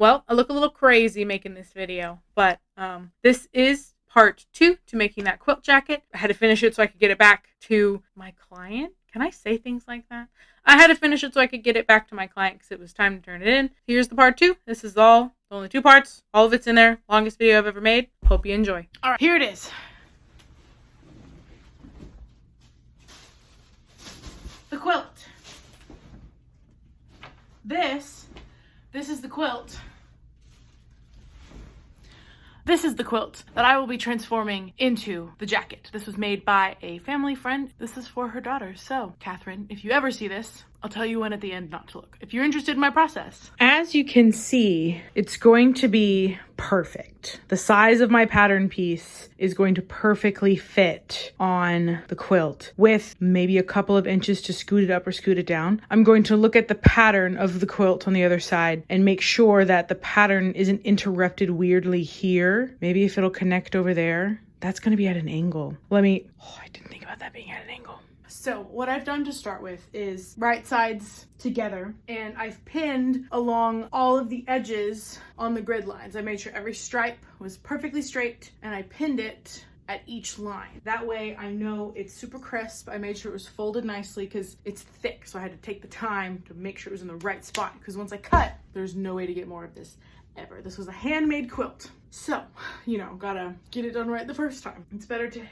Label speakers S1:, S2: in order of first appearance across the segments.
S1: Well, I look a little crazy making this video, but this is part 2 to making that quilt jacket. I had to finish it so I could get it back to my client. Can I say things like that? I had to finish it so I could get it back to my client because it was time to turn it in. Here's the part 2. This is only 2 parts. All of it's in there. Longest video I've ever made. Hope you enjoy. All right, here it is. The quilt. This is the quilt. This is the quilt that I will be transforming into the jacket. This was made by a family friend. This is for her daughter. So, Catherine, if you ever see this, I'll tell you when at the end not to look, if you're interested in my process. As you can see, it's going to be perfect. The size of my pattern piece is going to perfectly fit on the quilt with maybe a couple of inches to scoot it up or scoot it down. I'm going to look at the pattern of the quilt on the other side and make sure that the pattern isn't interrupted weirdly here. Maybe if it'll connect over there. That's going to be at an angle. I didn't think about that being at an angle. So what I've done to start with is right sides together, and I've pinned along all of the edges on the grid lines. I made sure every stripe was perfectly straight, and I pinned it at each line. That way I know it's super crisp. I made sure it was folded nicely because it's thick, so I had to take the time to make sure it was in the right spot, because once I cut, there's no way to get more of this ever. This was a handmade quilt. So, gotta get it done right the first time. It's better to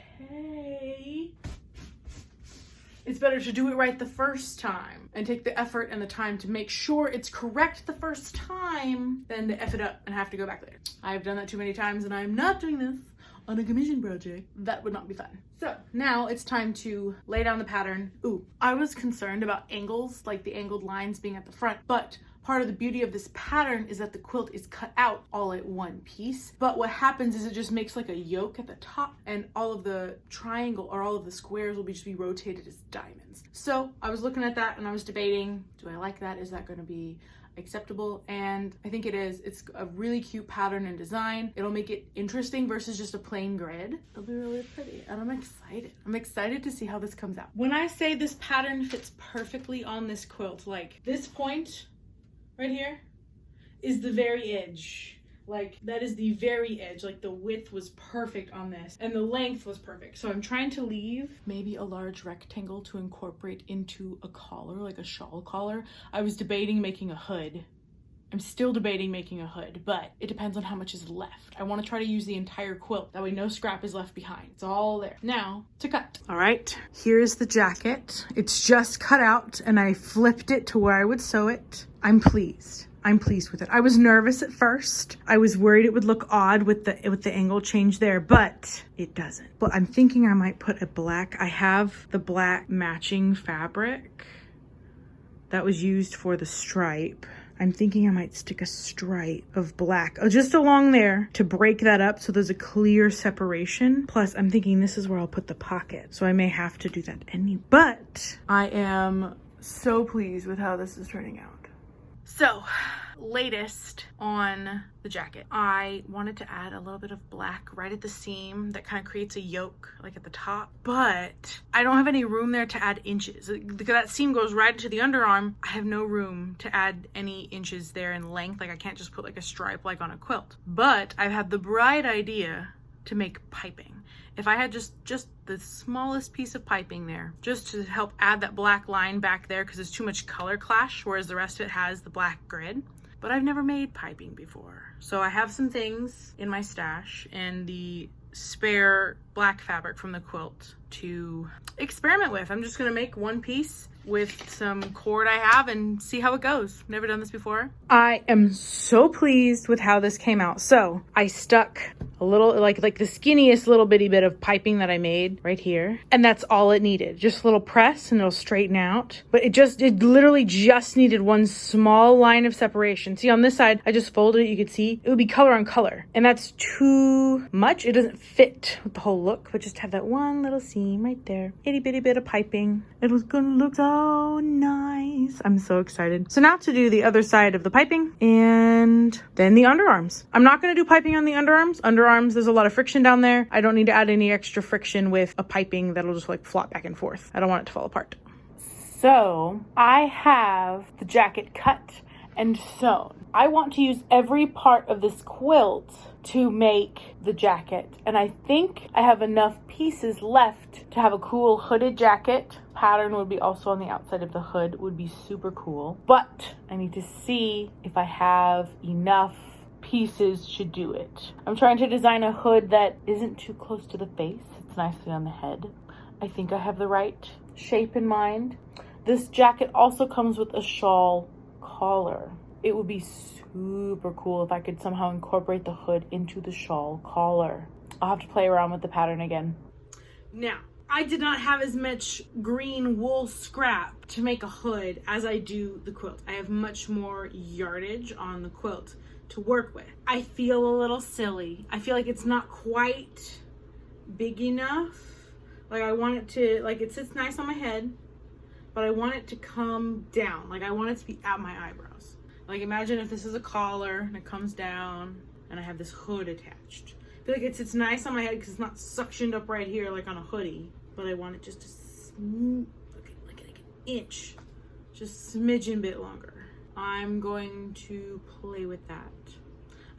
S1: do it right the first time and take the effort and the time to make sure it's correct the first time than to F it up and have to go back later. I've done that too many times, and I'm not doing this on a commission project. That would not be fun. So now it's time to lay down the pattern. Ooh, I was concerned about angles, like the angled lines being at the front, but part of the beauty of this pattern is that the quilt is cut out all at one piece. But what happens is it just makes like a yoke at the top, and all of the triangle or all of the squares will just be rotated as diamonds. So I was looking at that and I was debating, do I like that? Is that going to be acceptable? And I think it is. It's a really cute pattern and design. It'll make it interesting versus just a plain grid. It'll be really pretty, and I'm excited. I'm excited to see how this comes out. When I say this pattern fits perfectly on this quilt, like this point right here is the very edge. Like that is the very edge. Like the width was perfect on this and the length was perfect. So I'm trying to leave maybe a large rectangle to incorporate into a collar, like a shawl collar. I was debating making a hood. I'm still debating making a hood, but it depends on how much is left. I want to try to use the entire quilt. That way no scrap is left behind. It's all there. Now to cut. All right, here's the jacket. It's just cut out and I flipped it to where I would sew it. I'm pleased. I'm pleased with it. I was nervous at first. I was worried it would look odd with the angle change there, but it doesn't. But I'm thinking I might put a black. I have the black matching fabric that was used for the stripe. I'm thinking I might stick a stripe of black just along there to break that up so there's a clear separation. Plus, I'm thinking this is where I'll put the pocket, so I may have to do that but I am so pleased with how this is turning out. So, latest on the jacket. I wanted to add a little bit of black right at the seam that kind of creates a yoke like at the top, but I don't have any room there to add inches. Because that seam goes right into the underarm, I have no room to add any inches there in length. Like I can't just put like a stripe like on a quilt. But I've had the bright idea to make piping. If I had just the smallest piece of piping there, just to help add that black line back there because there's too much color clash, whereas the rest of it has the black grid. But I've never made piping before. So I have some things in my stash and the spare black fabric from the quilt to experiment with. I'm just gonna make one piece with some cord I have and see how it goes. Never done this before. I am so pleased with how this came out. So I stuck a little, like the skinniest little bitty bit of piping that I made right here. And that's all it needed. Just a little press and it'll straighten out. But it literally just needed one small line of separation. See on this side, I just folded it. You could see it would be color on color. And that's too much. It doesn't fit with the whole look, but just have that one little seam right there. Itty bitty bit of piping. It was gonna look so nice. I'm so excited. So now to do the other side of the piping and then the underarms. I'm not gonna do piping on the underarms. Underarms, there's a lot of friction down there. I don't need to add any extra friction with a piping that'll just like flop back and forth. I don't want it to fall apart. So I have the jacket cut and sewn. I want to use every part of this quilt to make the jacket, and I think I have enough pieces left to have a cool hooded jacket. Pattern would be also on the outside of the hood, would be super cool, but I need to see if I have enough pieces to do it. I'm trying to design a hood that isn't too close to the face. It's nicely on the head. I think I have the right shape in mind. This jacket also comes with a shawl collar. It would be super cool if I could somehow incorporate the hood into the shawl collar. I'll have to play around with the pattern again. Now, I did not have as much green wool scrap to make a hood as I do the quilt. I have much more yardage on the quilt to work with. I feel a little silly. I feel like it's not quite big enough. Like I want it to, like it sits nice on my head, but I want it to come down. Like I want it to be at my eyebrows. Like imagine if this is a collar and it comes down and I have this hood attached. I feel like it sits nice on my head because it's not suctioned up right here like on a hoodie, but I want it just to smooth, like an inch, just smidgen bit longer. I'm going to play with that.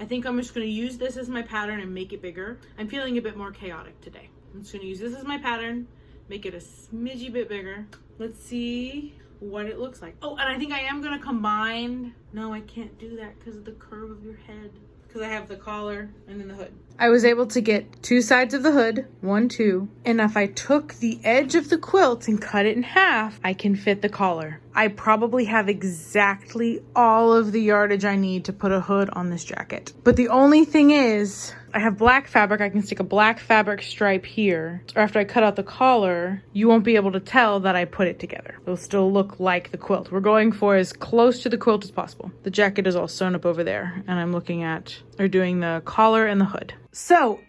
S1: I think I'm just going to use this as my pattern and make it bigger. I'm feeling a bit more chaotic today. I'm just going to use this as my pattern, make it a smidgy bit bigger. Let's see what it looks like. Oh, and I think I am going to combine. No, I can't do that because of the curve of your head. Because I have the collar and then the hood. I was able to get two sides of the hood, 1, 2. And if I took the edge of the quilt and cut it in half, I can fit the collar. I probably have exactly all of the yardage I need to put a hood on this jacket. But the only thing is, I have black fabric. I can stick a black fabric stripe here. Or after I cut out the collar, you won't be able to tell that I put it together. It'll still look like the quilt. We're going for as close to the quilt as possible. The jacket is all sewn up over there, and I'm looking at, or doing the collar and the hood. So,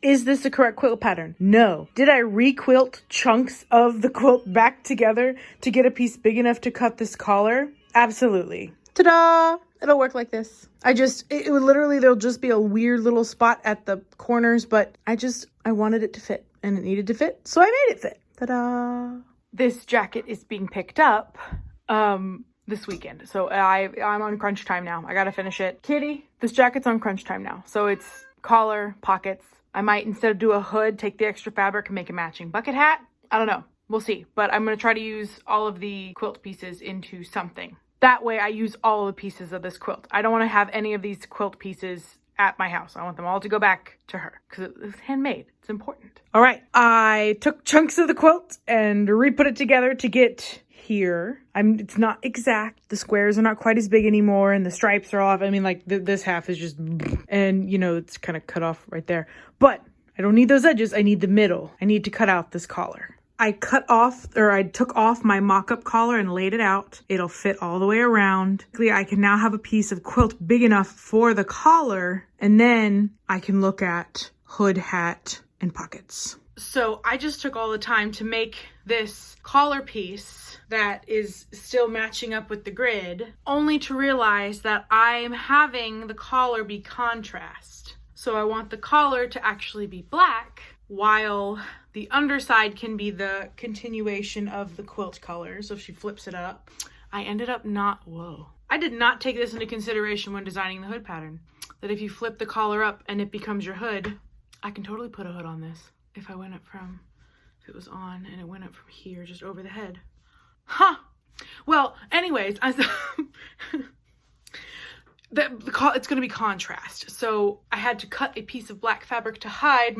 S1: is this the correct quilt pattern? No. Did I re-quilt chunks of the quilt back together to get a piece big enough to cut this collar? Absolutely. Ta-da! It'll work like this. It would literally, there'll just be a weird little spot at the corners, but I wanted it to fit, and it needed to fit, so I made it fit. Ta-da! This jacket is being picked up, this weekend. So I'm on crunch time now. I gotta finish it. Kitty, this jacket's on crunch time now. So it's collar, pockets. I might, instead of do a hood, take the extra fabric and make a matching bucket hat. I don't know. We'll see. But I'm gonna try to use all of the quilt pieces into something. That way I use all the pieces of this quilt. I don't want to have any of these quilt pieces at my house. I want them all to go back to her because it was handmade. It's important. All right. I took chunks of the quilt and re-put it together to get here. It's not exact. The squares are not quite as big anymore and the stripes are off. I mean, like this half is just, and you know, it's kind of cut off right there, but I don't need those edges. I need the middle. I need to cut out this collar. I took off my mock-up collar and laid it out. It'll fit all the way around. I can now have a piece of quilt big enough for the collar, and then I can look at hood, hat, and pockets. So I just took all the time to make this collar piece that is still matching up with the grid, only to realize that I'm having the collar be contrast. So I want the collar to actually be black, while the underside can be the continuation of the quilt color. So if she flips it up, I ended up I did not take this into consideration when designing the hood pattern, that if you flip the collar up and it becomes your hood, I can totally put a hood on this. If it was on and it went up from here, just over the head. Huh. Well, anyways, it's going to be contrast. So I had to cut a piece of black fabric to hide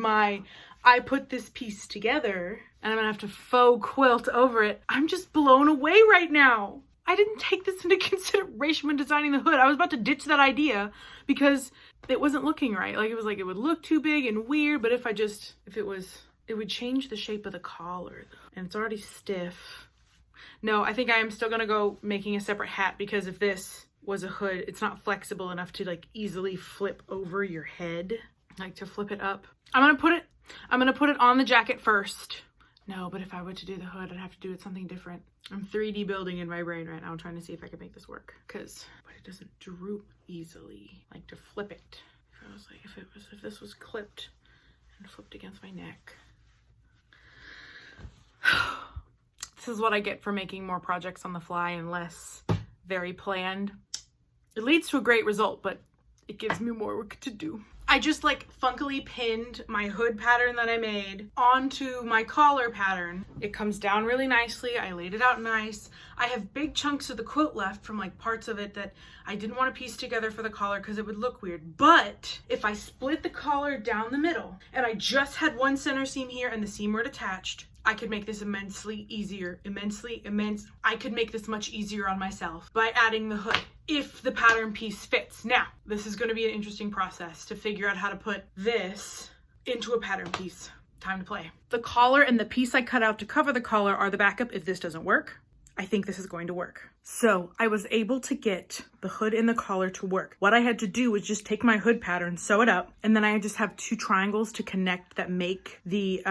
S1: I put this piece together and I'm going to have to faux quilt over it. I'm just blown away right now. I didn't take this into consideration when designing the hood. I was about to ditch that idea because it wasn't looking right. It would look too big and weird, but it would change the shape of the collar and it's already stiff. No, I think I am still going to go making a separate hat because if this was a hood, it's not flexible enough to easily flip over your head, to flip it up. I'm going to put it on the jacket first. No, but if I were to do the hood, I'd have to do it something different. I'm 3D building in my brain right now. I'm trying to see if I can make this work. But it doesn't droop easily, to flip it. If this was clipped and flipped against my neck. This is what I get for making more projects on the fly and less very planned. It leads to a great result, but it gives me more work to do. I just like funkily pinned my hood pattern that I made onto my collar pattern. It comes down really nicely. I laid it out nice. I have big chunks of the quilt left from like parts of it that I didn't want to piece together for the collar because it would look weird. But if I split the collar down the middle and I just had one center seam here and the seam were attached, I could make this immensely easier, I could make this much easier on myself by adding the hood if the pattern piece fits. Now, this is going to be an interesting process to figure out how to put this into a pattern piece. Time to play. The collar and the piece I cut out to cover the collar are the backup if this doesn't work. I think this is going to work. So I was able to get the hood and the collar to work. What I had to do was just take my hood pattern, sew it up, and then I just have 2 triangles to connect that make the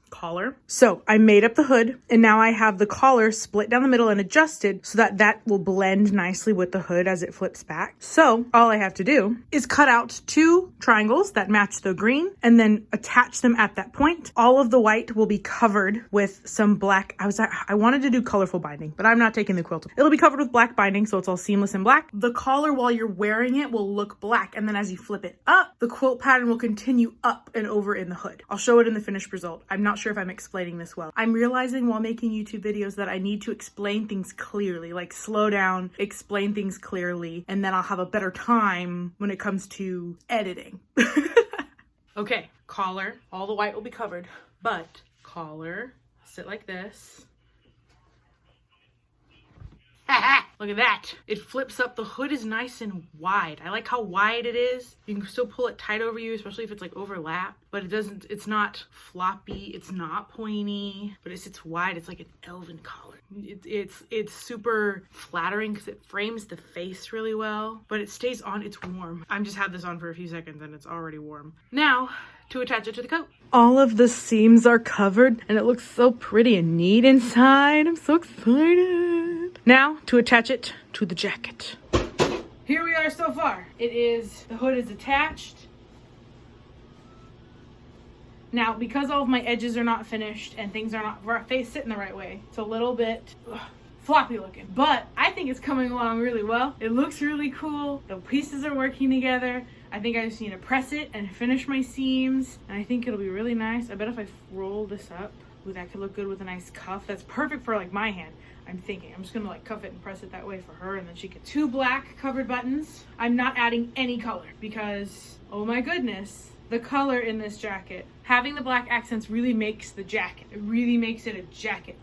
S1: collar. So I made up the hood, and now I have the collar split down the middle and adjusted so that that will blend nicely with the hood as it flips back. So all I have to do is cut out 2 triangles that match the green and then attach them at that point. All of the white will be covered with some black. I wanted to do colorful binding, but I'm not taking the quilt. It'll be covered with black binding, so it's all seamless and black. The collar, while you're wearing it, will look black, and then as you flip it up, the quilt pattern will continue up and over in the hood. I'll show it in the finished result. I'm not sure if I'm explaining this well. I'm realizing while making YouTube videos that I need to explain things clearly, like slow down, explain things clearly, and then I'll have a better time when it comes to editing. Okay, collar, all the white will be covered, but collar, sit like this. Look at that. It flips up. The hood is nice and wide. I like how wide it is. You can still pull it tight over you, especially if it's like overlap, but it's not floppy. It's not pointy, but it sits wide. It's like an elven collar. It's super flattering because it frames the face really well, but it stays on. It's warm. I'm just had this on for a few seconds and it's already warm. Now to attach it to the coat. All of the seams are covered and it looks so pretty and neat inside. I'm so excited. Now to attach it to the jacket. Here we are so far. The hood is attached. Now, because all of my edges are not finished and things are not sitting the right way, it's a little bit floppy looking, but I think it's coming along really well. It looks really cool. The pieces are working together. I think I just need to press it and finish my seams, and I think it'll be really nice. I bet if I roll this up, ooh, that could look good with a nice cuff. That's perfect for like my hand. I'm thinking I'm just gonna like cuff it and press it that way for her, and then she can 2 black covered buttons. I'm not adding any color because, oh my goodness, the color in this jacket, having the black accents really makes the jacket. It really makes it a jacket.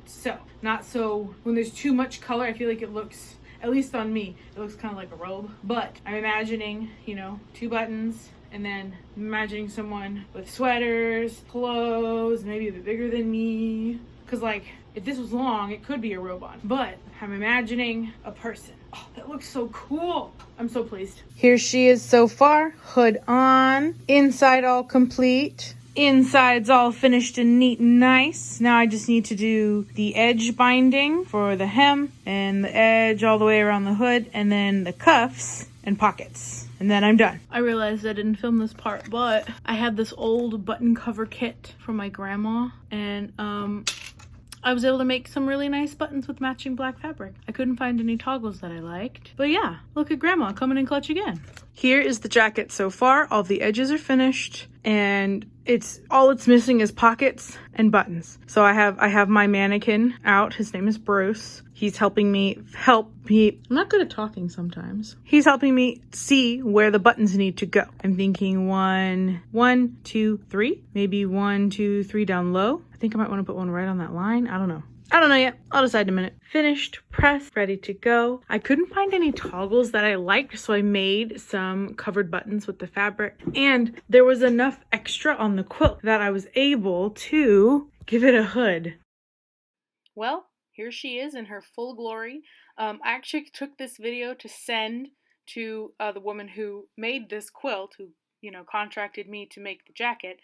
S1: So, not so, when there's too much color, I feel like it looks, at least on me, it looks kind of like a robe. But I'm imagining, 2 buttons, and then imagining someone with sweaters, clothes, maybe a bit bigger than me. Because like, if this was long, it could be a robe on. But I'm imagining a person. Oh, that looks so cool. I'm so pleased. Here she is so far. Hood on. Inside all complete. Inside's all finished and neat and nice. Now I just need to do the edge binding for the hem and the edge all the way around the hood, and then the cuffs and pockets. And then I'm done. I realized I didn't film this part, but I had this old button cover kit from my grandma, and I was able to make some really nice buttons with matching black fabric. I couldn't find any toggles that I liked, but yeah, look at grandma coming in clutch again. Here is the jacket so far. All the edges are finished, and all it's missing is pockets and buttons. So I have my mannequin out. His name is Bruce. He's helping me I'm not good at talking sometimes. He's helping me see where the buttons need to go. I'm thinking 1, 2, 3, maybe 1, 2, 3 down low. I think I might want to put one right on that line. I don't know yet. I'll decide in a minute. Finished, pressed, ready to go. I couldn't find any toggles that I liked, so I made some covered buttons with the fabric, and there was enough extra on the quilt that I was able to give it a hood. Well, here she is in her full glory. I actually took this video to send to the woman who made this quilt, who contracted me to make the jacket.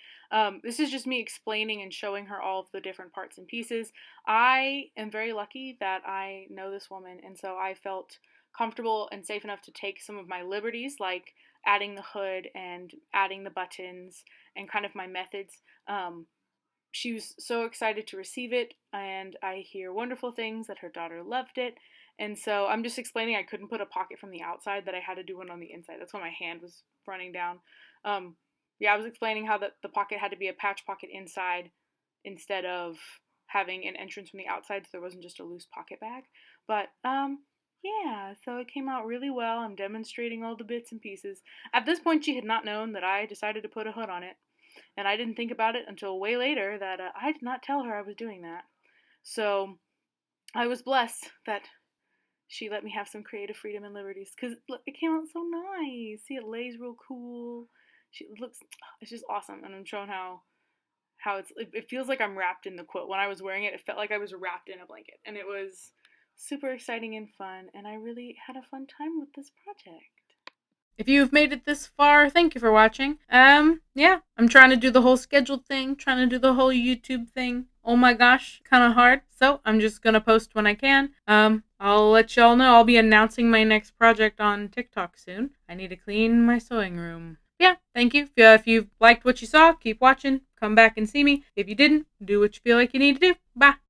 S1: This is just me explaining and showing her all of the different parts and pieces. I am very lucky that I know this woman, and so I felt comfortable and safe enough to take some of my liberties, like adding the hood and adding the buttons and kind of my methods. She was so excited to receive it, and I hear wonderful things that her daughter loved it, And so I'm just explaining I couldn't put a pocket from the outside, that I had to do one on the inside. That's why my hand was running down. Yeah, I was explaining how the pocket had to be a patch pocket inside instead of having an entrance from the outside, so there wasn't just a loose pocket bag. But yeah, so it came out really well. I'm demonstrating all the bits and pieces. At this point, she had not known that I decided to put a hood on it, and I didn't think about it until way later that I did not tell her I was doing that. So I was blessed that she let me have some creative freedom and liberties, because it came out so nice. See, it lays real cool. It's just awesome, and I'm showing how it feels like I'm wrapped in the quilt. When I was wearing it, it felt like I was wrapped in a blanket, and it was super exciting and fun, and I really had a fun time with this project. If you've made it this far, thank you for watching. Yeah, I'm trying to do the whole scheduled thing, trying to do the whole YouTube thing. Oh my gosh, kind of hard. So I'm just gonna post when I can. I'll let y'all know. I'll be announcing my next project on TikTok soon. I need to clean my sewing room. Yeah, thank you. If you liked what you saw, keep watching. Come back and see me. If you didn't, do what you feel like you need to do. Bye.